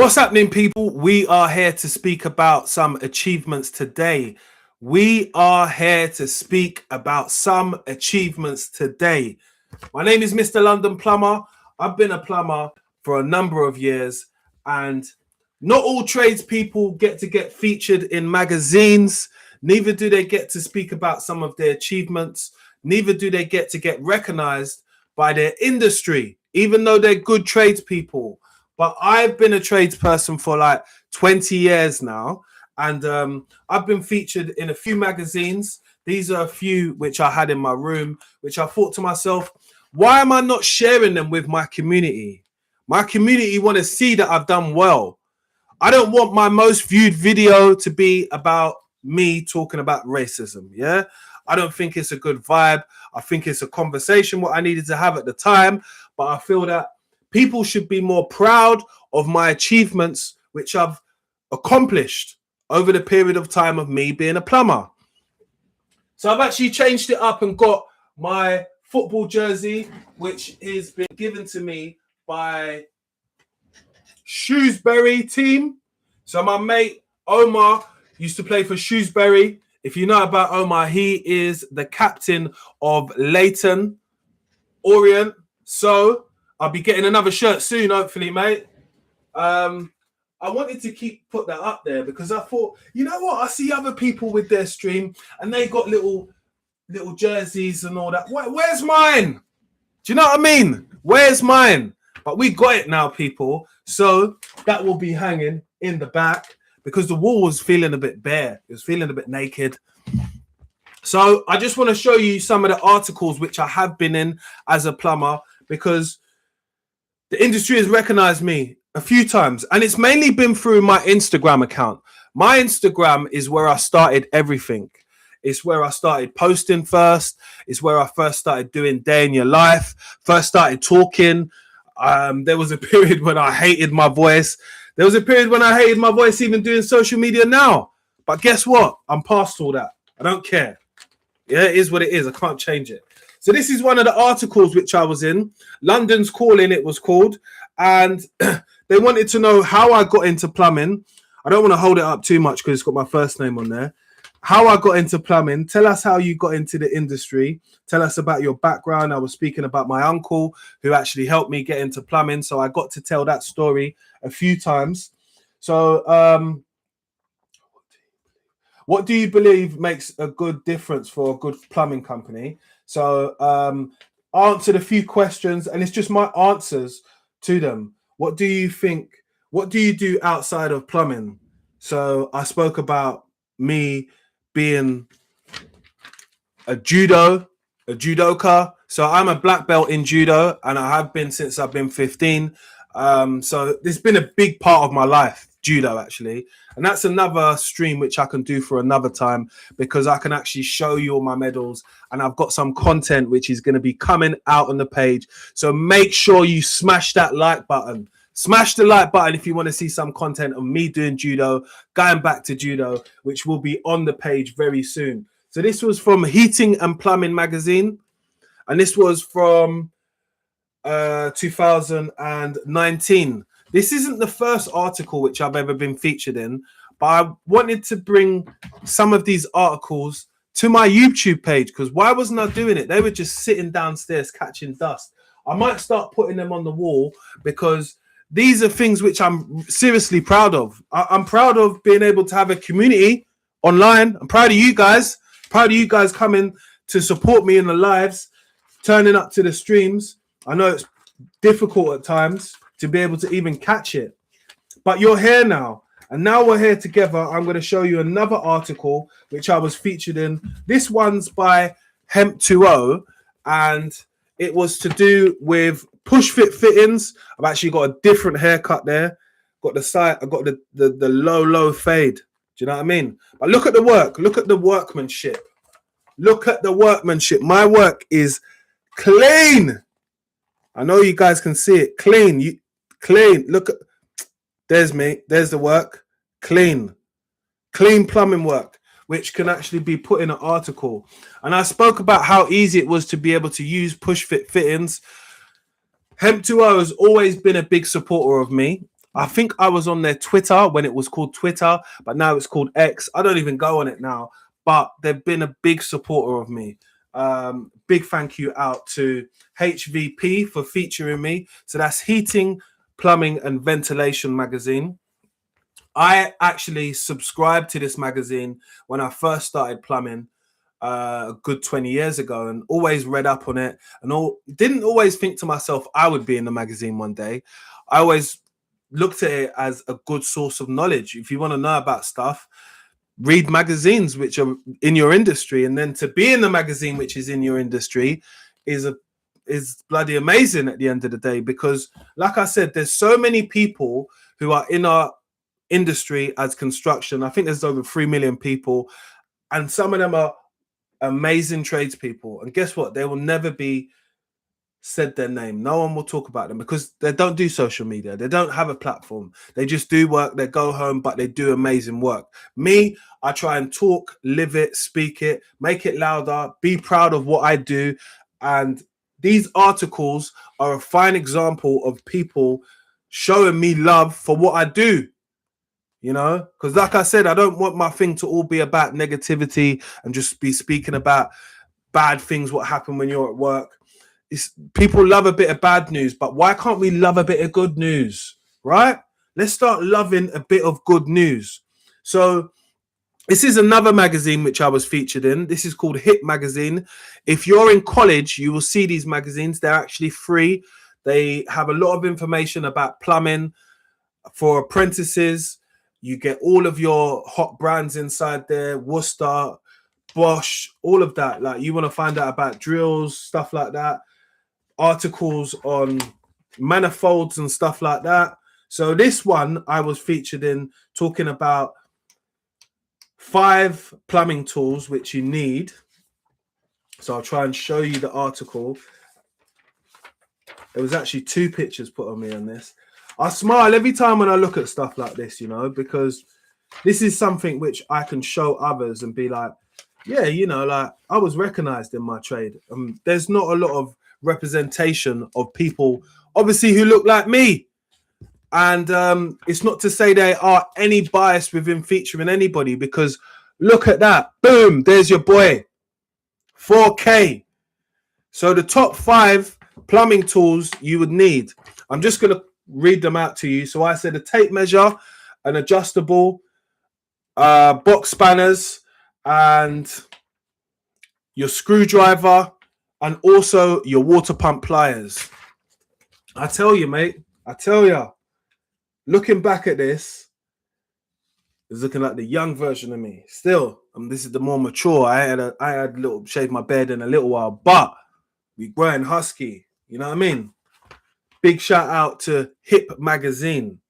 What's happening, people? We are here to speak about some achievements today. We are here to speak about some achievements today. My name is Mr. London Plumber. I've been a plumber for a number of years, and not all tradespeople get to get featured in magazines. Neither do they get to speak about some of their achievements. Neither do they get to get recognized by their industry, even though they're good tradespeople. But I've been a tradesperson for like 20 years now, and I've been featured in a few magazines. These are a few which I had in my room, which I thought to myself, why am I not sharing them with my community? My community want to see that I've done well. I don't want my most viewed video to be about me talking about racism, yeah? I don't think it's a good vibe. I think it's a conversation what I needed to have at the time, but I feel that people should be more proud of my achievements, which I've accomplished over the period of time of me being a plumber. So I've actually changed it up and got my football jersey, which has been given to me by Shrewsbury team. So my mate Omar used to play for Shrewsbury. If you know about Omar, he is the captain of Leighton Orient. So I'll be getting another shirt soon, hopefully, mate. I wanted to put that up there because I thought, you know what? I see other people with their stream and they got little jerseys and all that. Where's mine? Do you know what I mean? Where's mine? But we got it now, people. So that will be hanging in the back because the wall was feeling a bit bare. It was feeling a bit naked. So I just want to show you some of the articles which I have been in as a plumber because the industry has recognized me a few times, and it's mainly been through my Instagram account. My Instagram is where I started everything. It's where I started posting first. It's where I first started doing day in your life, first started talking. There was a period when I hated my voice. There was a period when I hated my voice even doing social media now. But guess what? I'm past all that. I don't care. Yeah, it is what it is. I can't change it. So this is one of the articles which I was in. London's Calling, it was called. And they wanted to know how I got into plumbing. I don't want to hold it up too much because it's got my first name on there. How I got into plumbing. Tell us how you got into the industry. Tell us about your background. I was speaking about my uncle who actually helped me get into plumbing. So I got to tell that story a few times. So what do you believe makes a good difference for a good plumbing company? So answered a few questions, and it's just my answers to them. What do you think? What do you do outside of plumbing? So I spoke about me being a judoka. So I'm a black belt in judo, and I have been since I've been 15. So it's been a big part of my life, judo actually, and that's another stream which I can do for another time because I can actually show you all my medals, and I've got some content which is going to be coming out on the page. So make sure you smash that like button. Smash the like button if you want to see some content of me doing judo, going back to judo, which will be on the page very soon. So this was from Heating and Plumbing magazine, and this was from 2019. This isn't the first article which I've ever been featured in, but I wanted to bring some of these articles to my YouTube page because why wasn't I doing it? They were just sitting downstairs catching dust. I might start putting them on the wall because these are things which I'm seriously proud of. I'm proud of being able to have a community online. I'm proud of you guys. Proud of you guys coming to support me in the lives, turning up to the streams. I know it's difficult at times to be able to even catch it, but you're here now, and now we're here together. I'm going to show you another article which I was featured in. This one's by Hemp20, and it was to do with push fit fittings. I've actually got a different haircut there. Got the side. I got the low fade. Do you know what I mean? But look at the work. Look at the workmanship. Look at the workmanship. My work is clean. I know you guys can see it. Clean. Clean. Look at. There's me. There's the work. Clean. Clean plumbing work, which can actually be put in an article. And I spoke about how easy it was to be able to use push fit fittings. Hemp20 has always been a big supporter of me. I think I was on their Twitter when it was called Twitter, but now it's called X. I don't even go on it now, but they've been a big supporter of me. Big thank you out to HVP for featuring me. So that's Heating, Plumbing and Ventilation magazine. I actually subscribed to this magazine when I first started plumbing a good 20 years ago, and always read up on it, and didn't always think to myself I would be in the magazine one day. I always looked at it as a good source of knowledge. If you want to know about stuff, read magazines which are in your industry, and then to be in the magazine which is in your industry is bloody amazing at the end of the day, because like I said, there's so many people who are in our industry as construction. I think there's over 3 million people, and some of them are amazing tradespeople, and guess what, they will never be said their name. No one will talk about them because they don't do social media. They don't have a platform. They just do work. They go home, but they do amazing work. Me, I try and talk, live it, speak it, make it louder, be proud of what I do. And these articles are a fine example of people showing me love for what I do. You know, because like I said, I don't want my thing to all be about negativity and just be speaking about bad things, what happen when you're at work. People love a bit of bad news, but why can't we love a bit of good news, right? Let's start loving a bit of good news. So this is another magazine which I was featured in. This is called Hit Magazine. If you're in college, you will see these magazines. They're actually free. They have a lot of information about plumbing for apprentices. You get all of your hot brands inside there, Worcester, Bosch, all of that. Like, you want to find out about drills, stuff like that. Articles on manifolds and stuff like that. So this one I was featured in, talking about 5 plumbing tools which you need. So I'll try and show you the article. There was actually 2 pictures put on me on this. I smile every time when I look at stuff like this, you know, because this is something which I can show others and be like, yeah, you know, like, I was recognized in my trade. There's not a lot of representation of people, obviously, who look like me. And it's not to say there are any bias within featuring anybody, because look at that. Boom, there's your boy. 4K. So the top 5 plumbing tools you would need. I'm just going to read them out to you. So I said a tape measure, an adjustable, box spanners, and your screwdriver, and also your water pump pliers. I tell you, mate, I tell you, looking back at this, is looking like the young version of me. Still, this is the more mature. I had a little shave my beard in a little while, but we growing husky. You know what I mean? Big shout out to Hip Magazine.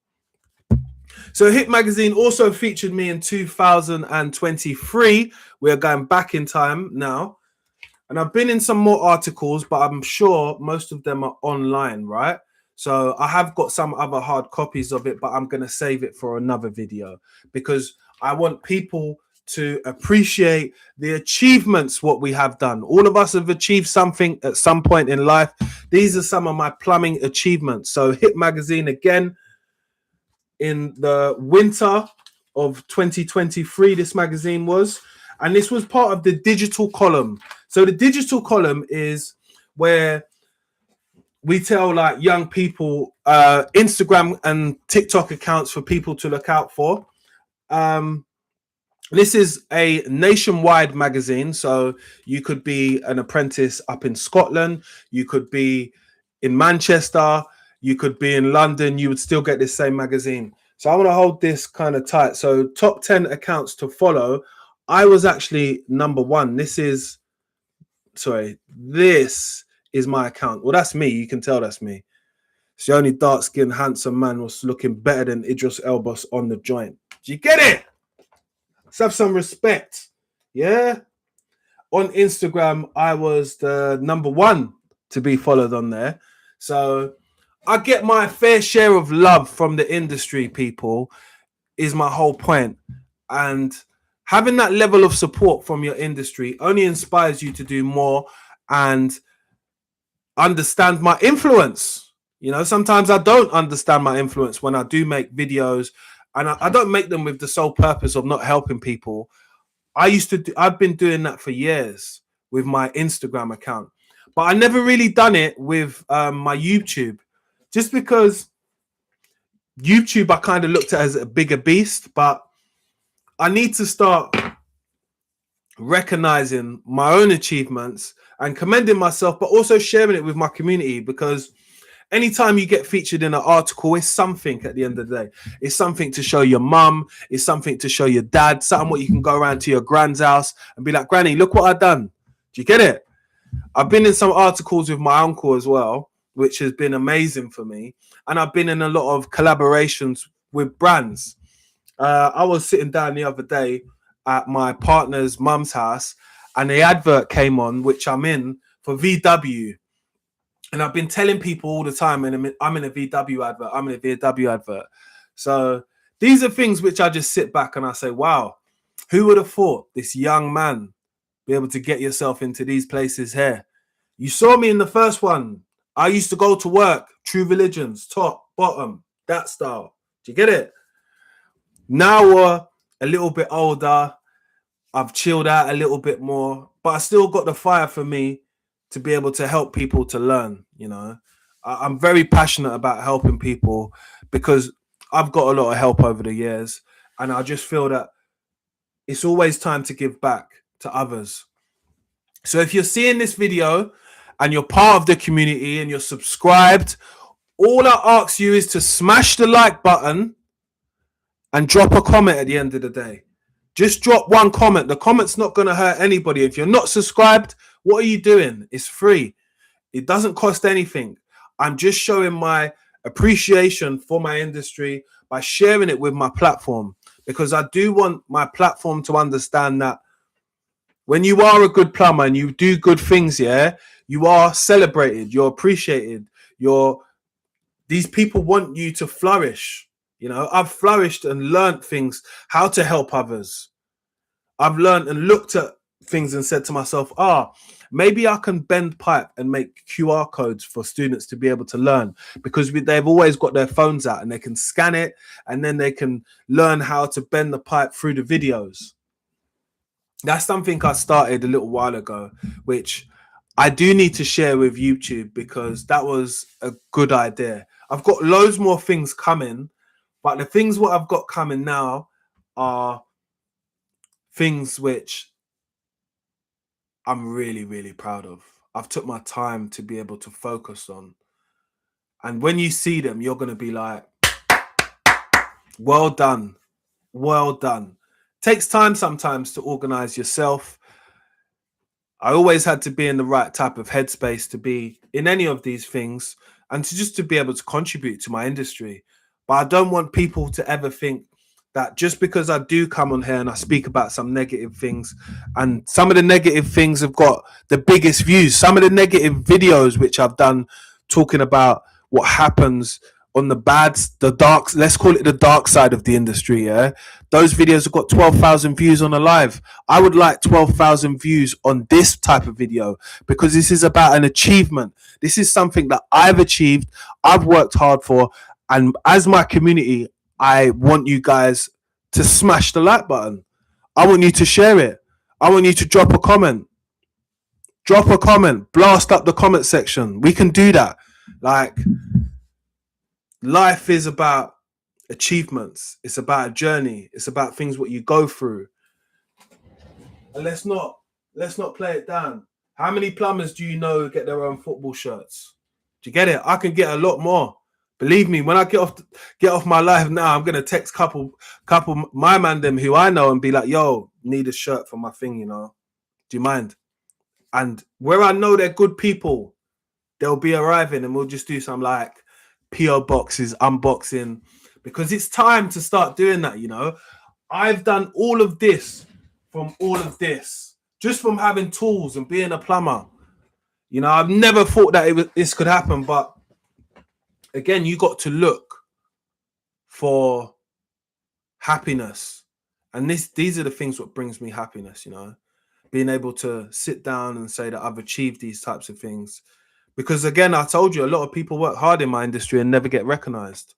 So Hip Magazine also featured me in 2023. We are going back in time now. And I've been in some more articles, but I'm sure most of them are online, right? So I have got some other hard copies of it, but I'm going to save it for another video, because I want people to appreciate the achievements, what we have done. All of us have achieved something at some point in life. These are some of my plumbing achievements. So Hit Magazine, again, in the winter of 2023, this magazine was, and this was part of the digital column. So the digital column is where we tell, like, young people, Instagram and TikTok accounts for people to look out for. This is a nationwide magazine. So you could be an apprentice up in Scotland. You could be in Manchester. You could be in London. You would still get this same magazine. So I want to hold this kind of tight. So top 10 accounts to follow. I was actually number 1. This is my account. Well, that's me. You can tell that's me. It's the only dark-skinned, handsome man was looking better than Idris Elbas on the joint. Do you get it? Let's have some respect. Yeah? On Instagram, I was the number 1 to be followed on there. So I get my fair share of love from the industry, people, is my whole point. And having that level of support from your industry only inspires you to do more and understand my influence. You know, sometimes I don't understand my influence when I do make videos, and I don't make them with the sole purpose of not helping people. I've been doing that for years with my Instagram account, but I never really done it with my YouTube, just because YouTube I kind of looked at as a bigger beast. But I need to start recognizing my own achievements and commending myself, but also sharing it with my community, because anytime you get featured in an article, it's something at the end of the day. It's something to show your mum, it's something to show your dad, something what you can go around to your grand's house and be like, Granny, look what I've done. Do you get it? I've been in some articles with my uncle as well, which has been amazing for me. And I've been in a lot of collaborations with brands. I was sitting down the other day at my partner's mum's house, and the advert came on, which I'm in, for VW. And I've been telling people all the time, and I'm in a VW advert. I'm in a VW advert. So these are things which I just sit back and I say, wow, who would have thought this young man be able to get yourself into these places here? You saw me in the first one. I used to go to work, True Religions, top, bottom, that style. Do you get it? Now we're a little bit older. I've chilled out a little bit more, but I still got the fire for me to be able to help people to learn. You know, I'm very passionate about helping people because I've got a lot of help over the years, and I just feel that it's always time to give back to others. So if you're seeing this video and you're part of the community and you're subscribed, all I ask you is to smash the like button and drop a comment at the end of the day. Just drop one comment. The comment's not going to hurt anybody. If you're not subscribed, what are you doing? It's free. It doesn't cost anything. I'm just showing my appreciation for my industry by sharing it with my platform, because I do want my platform to understand that when you are a good plumber and you do good things, yeah, you are celebrated, you're appreciated, these people want you to flourish. You know, I've flourished and learned things, how to help others. I've learned and looked at things and said to myself, maybe I can bend pipe and make QR codes for students to be able to learn, because they've always got their phones out and they can scan it and then they can learn how to bend the pipe through the videos. That's something I started a little while ago, which I do need to share with YouTube, because that was a good idea. I've got loads more things coming, but the things what I've got coming now are things which I'm really, really proud of. I've took my time to be able to focus on. And when you see them, you're going to be like, well done. Well done. Takes time sometimes to organize yourself. I always had to be in the right type of headspace to be in any of these things and to be able to contribute to my industry. But I don't want people to ever think that just because I do come on here and I speak about some negative things, and some of the negative things have got the biggest views, some of the negative videos which I've done talking about what happens on the dark, let's call it the dark side of the industry, yeah, those videos have got 12,000 views on a live. I would like 12,000 views on this type of video, because this is about an achievement. This is something that I've achieved, I've worked hard for, and as my community, I want you guys to smash the like button. I want you to share it. I want you to drop a comment. Drop a comment. Blast up the comment section. We can do that. Like, life is about achievements. It's about a journey. It's about things what you go through. And let's not play it down. How many plumbers do you know get their own football shirts? Do you get it? I can get a lot more. Believe me, when I get off my live now, I'm gonna text couple my man them who I know and be like, yo, need a shirt for my thing, you know. Do you mind? And where I know they're good people, they'll be arriving and we'll just do some like PO boxes, unboxing, because it's time to start doing that, you know. I've done all of this just from having tools and being a plumber. You know, I've never thought that this could happen, but again, you got to look for happiness, and these are the things what brings me happiness, you know, being able to sit down and say that I've achieved these types of things, Because again, I told you, a lot of people work hard in my industry and never get recognized.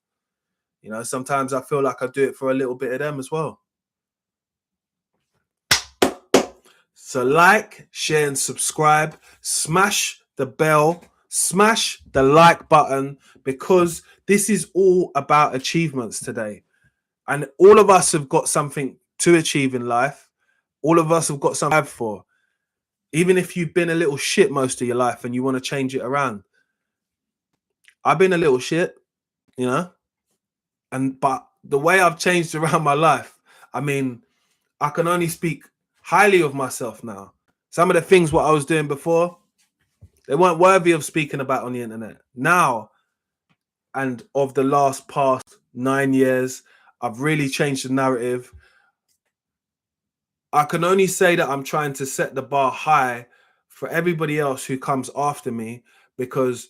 You know, sometimes I feel like I do it for a little bit of them as well. So like, share, and subscribe. Smash the bell. Smash the like button, because this is all about achievements today. And all of us have got something to achieve in life. All of us have got something to have for. Even if you've been a little shit most of your life and you want to change it around. I've been a little shit, you know, but the way I've changed around my life, I mean, I can only speak highly of myself now. Some of the things what I was doing before, they weren't worthy of speaking about on the internet. Now, and of the past 9 years, I've really changed the narrative. I can only say that I'm trying to set the bar high for everybody else who comes after me, because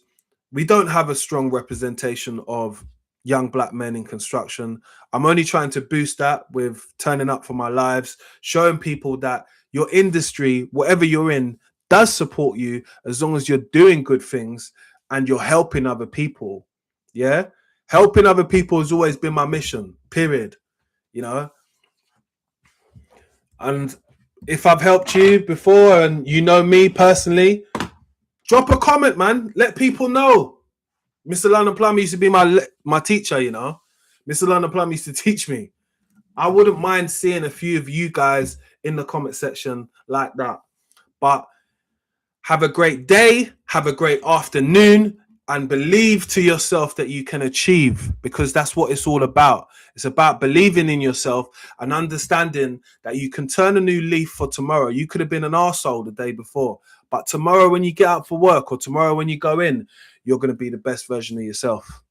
we don't have a strong representation of young black men in construction. I'm only trying to boost that with turning up for my lives, showing people that your industry, whatever you're in, does support you as long as you're doing good things and you're helping other people. Yeah. Helping other people has always been my mission, period. You know, and if I've helped you before and you know me personally, drop a comment, man. Let people know. Mr. London Plumber used to be my teacher, you know. Mr. London Plumber used to teach me. I wouldn't mind seeing a few of you guys in the comment section like that. But have a great day. Have a great afternoon. And believe to yourself that you can achieve, because that's what it's all about. It's about believing in yourself and understanding that you can turn a new leaf for tomorrow. You could have been an arsehole the day before, but tomorrow when you get out for work or tomorrow when you go in, you're going to be the best version of yourself.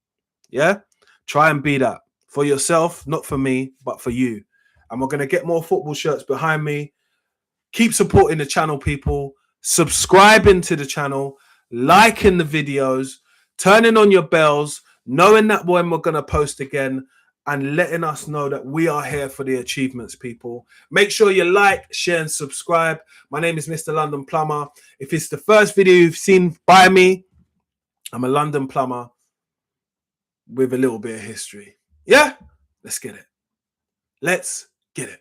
Yeah? Try and be that for yourself, not for me, but for you. And we're going to get more football shirts behind me. Keep supporting the channel, people. Subscribing to the channel, liking the videos, turning on your bells, knowing that when we're going to post again, and letting us know that we are here for the achievements, people. Make sure you like, share, and subscribe. My name is Mr. London Plumber. If it's the first video you've seen by me, I'm a London plumber with a little bit of history. Yeah? Let's get it. Let's get it.